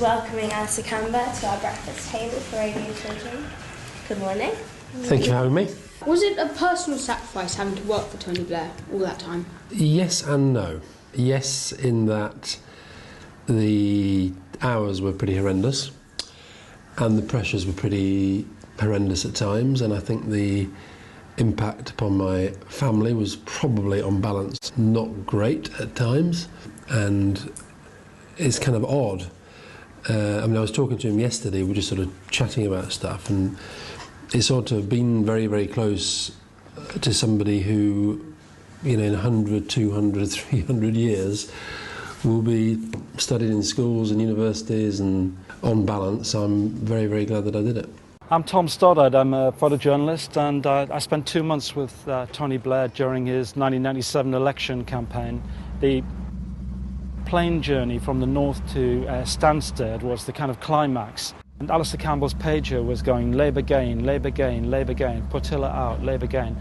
welcoming Alastair Campbell to our breakfast table for radio children. Good morning. Thank you for having me. Was it a personal sacrifice having to work for Tony Blair all that time? Yes and no. Yes, in that the hours were pretty horrendous and the pressures were pretty horrendous at times, and I think the impact upon my family was probably, on balance, not great at times, and it's kind of odd. I was talking to him yesterday, we were just sort of chatting about stuff, and it's odd to have been very, very close to somebody who, in 100, 200, 300 years will be studied in schools and universities, and on balance, I'm very, very glad that I did it. I'm Tom Stoddard, I'm a photojournalist, and I spent 2 months with Tony Blair during his 1997 election campaign. The plane journey from the north to Stansted was the kind of climax. And Alastair Campbell's pager was going Labour gain, Labour gain, Labour gain, Portilla out, Labour gain.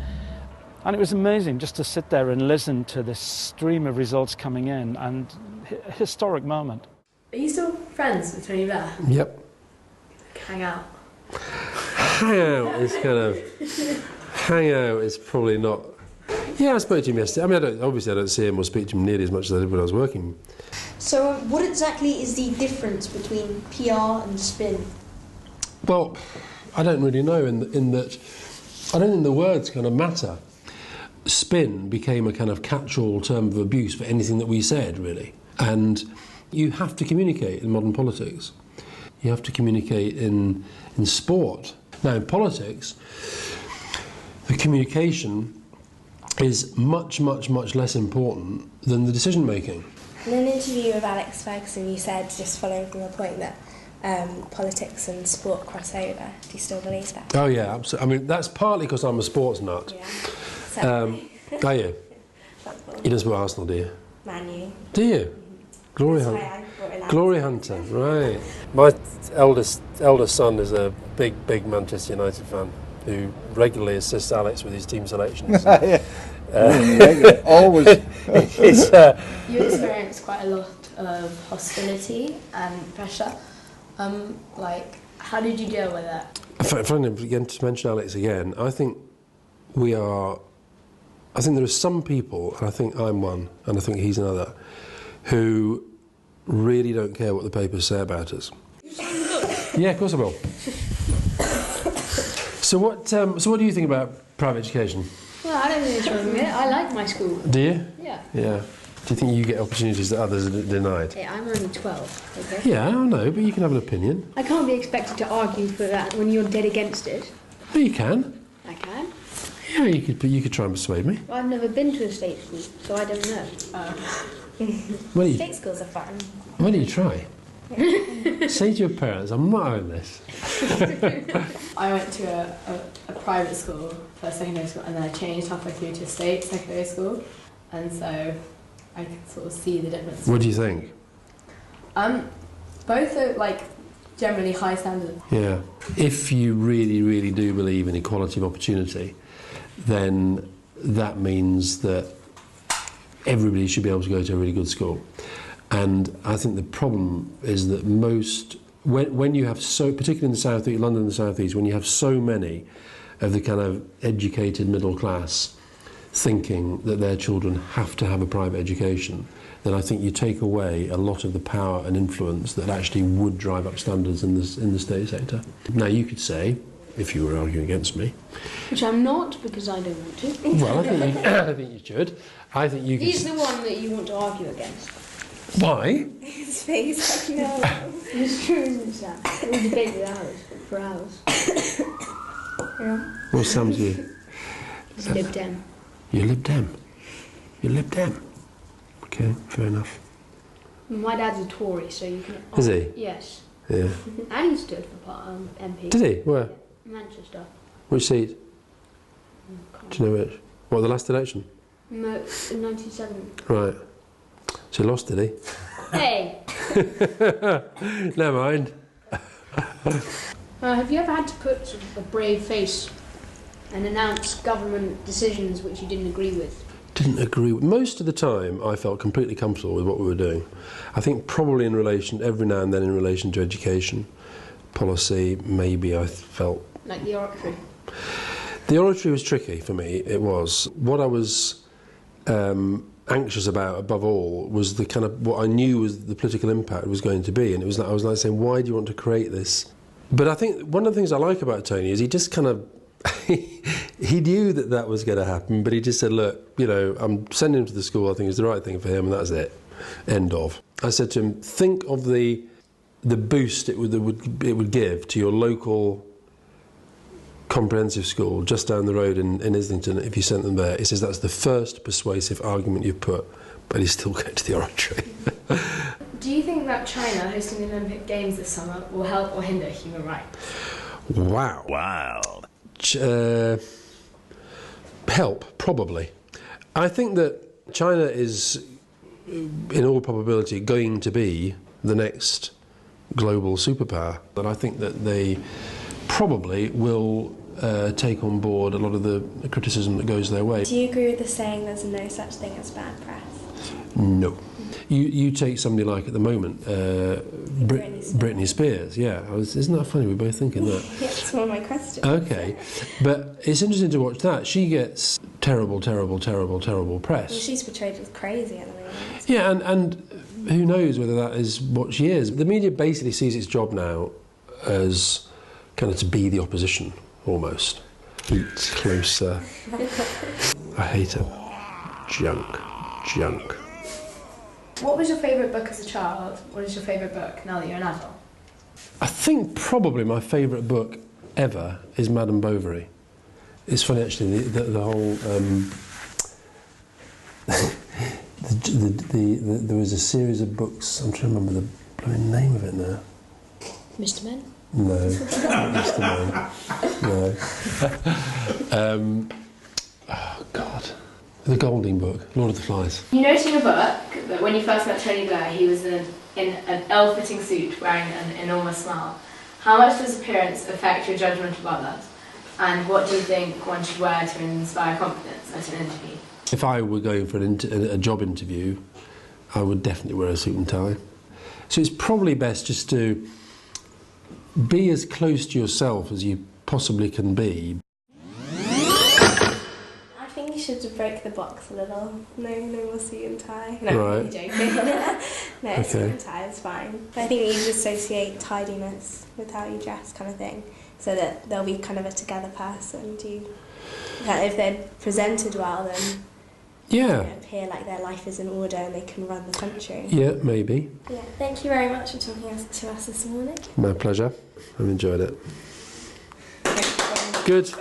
And it was amazing just to sit there and listen to this stream of results coming in, and a historic moment. Are you still friends with Tony Blair? Yep. Hang out? Hang out is probably not... Yeah, I spoke to him yesterday. I don't see him or speak to him nearly as much as I did when I was working. So what exactly is the difference between PR and spin? Well, I don't really know in that I don't think the words kind of matter. Spin became a kind of catch-all term of abuse for anything that we said, really. And you have to communicate in modern politics. You have to communicate in sport. Now, in politics, the communication is much, much, much less important than the decision-making. In an interview with Alex Ferguson, you said, just following from your point, that politics and sport cross over. Do you still believe that? Oh, yeah, absolutely. That's partly because I'm a sports nut. Yeah. Are you? You don't support Arsenal, do you? Man U. Do you? Glory Hunter, right. My eldest son is a big Manchester United fan who regularly assists Alex with his team selections. Always. You experience quite a lot of hostility and pressure. How did you deal with that? Finally, again, to mention Alex again, I think there are some people, and I think I'm one, and I think he's another, who really don't care what the papers say about us. Yeah, of course I will. So what do you think about private education? Well, I don't think it's wrong with it. I like my school. Do you? Yeah. Yeah. Do you think you get opportunities that others are denied? Yeah, I'm only 12, okay? Yeah, I know, but you can have an opinion. I can't be expected to argue for that when you're dead against it. No, you can. I can. Yeah, you could try and persuade me. Well, I've never been to a state school, so I don't know. State schools are fun. Why don't you try? Say to your parents, I'm not having this. I went to a private school for secondary school, and then I changed halfway through to a state secondary school, and so I could sort of see the difference. What do you think? Both are generally high standard. Yeah. If you really, really do believe in equality of opportunity, then that means that everybody should be able to go to a really good school. And I think the problem is that when you have particularly in the South East, London and the South East, when you have so many of the kind of educated middle class thinking that their children have to have a private education, then I think you take away a lot of the power and influence that actually would drive up standards in the state sector. Now, you could say, if you were arguing against me... Which I'm not, because I don't want to. Well, I think you should. I think you could... He's the one that you want to argue against. Why? His face, no. It's true, isn't it, Sam? We'll debate for hours. Yeah. What's Sam's view? He's Lib Dem. You're Lib Dem? You're Lib Dem? Okay, fair enough. My dad's a Tory, so you can... Is he? Yes. Yeah. And he stood for MP. Did he? Where? Manchester. Which seat? Do you know which? What, the last election? No, in 97. Right. So he lost, did he? Hey! Never mind. Have you ever had to put sort of a brave face and announce government decisions which you didn't agree with? didn't agree with. Most of the time I felt completely comfortable with what we were doing. I think probably every now and then in relation to education policy, maybe I felt... Like the oratory? The oratory was tricky for me, it was. What I was anxious about above all was the kind of, what I knew was the political impact was going to be, and it was like, I was like saying, why do you want to create this? But I think one of the things I like about Tony is he just kind of, he knew that was going to happen, but he just said, look, you know, I'm sending him to the school, I think it's the right thing for him, and that's it. End of. I said to him, think of the boost it would give to your local comprehensive school just down the road in Islington if you sent them there. He says that's the first persuasive argument you've put, but he's still going to the oratory. Do you think that China hosting the Olympic Games this summer will help or hinder human rights? Wow. Wow. Help, probably. I think that China is, in all probability, going to be the next global superpower. And I think that they probably will take on board a lot of the criticism that goes their way. Do you agree with the saying there's no such thing as bad press? No. You take somebody like at the moment, Britney Spears, yeah. Isn't that funny? We're both thinking that. Yeah, it's one of my questions. Okay, but it's interesting to watch that. She gets terrible press. Well, she's portrayed as crazy at the moment. Yeah, and who knows whether that is what she is. The media basically sees its job now as kind of to be the opposition, almost. Eat closer. I hate it. Junk. What was your favourite book as a child? What is your favourite book now that you're an adult? I think probably my favourite book ever is Madame Bovary. It's funny actually, the whole... there was a series of books, I'm trying to remember the blooming name of it now. Mr. Men? No, not Mr. Man. No. Oh God. The Golding book, Lord of the Flies. You noted in your book that when you first met Tony Blair, he was in an ill-fitting suit, wearing an enormous smile. How much does appearance affect your judgment of others? And what do you think one should wear to inspire confidence at an interview? If I were going for a job interview, I would definitely wear a suit and tie. So it's probably best just to be as close to yourself as you possibly can be. I think you should have broke the box a little. No more suit and tie. No, Right. I'm joking. No, suit and tie is fine. But I think you should associate tidiness with how you dress, kind of thing, so that they'll be kind of a together person. That if they're presented well, then Yeah. appear like their life is in order and they can run the country. Yeah, maybe. Yeah. Thank you very much for talking to us this morning. My pleasure. I've enjoyed it. Good.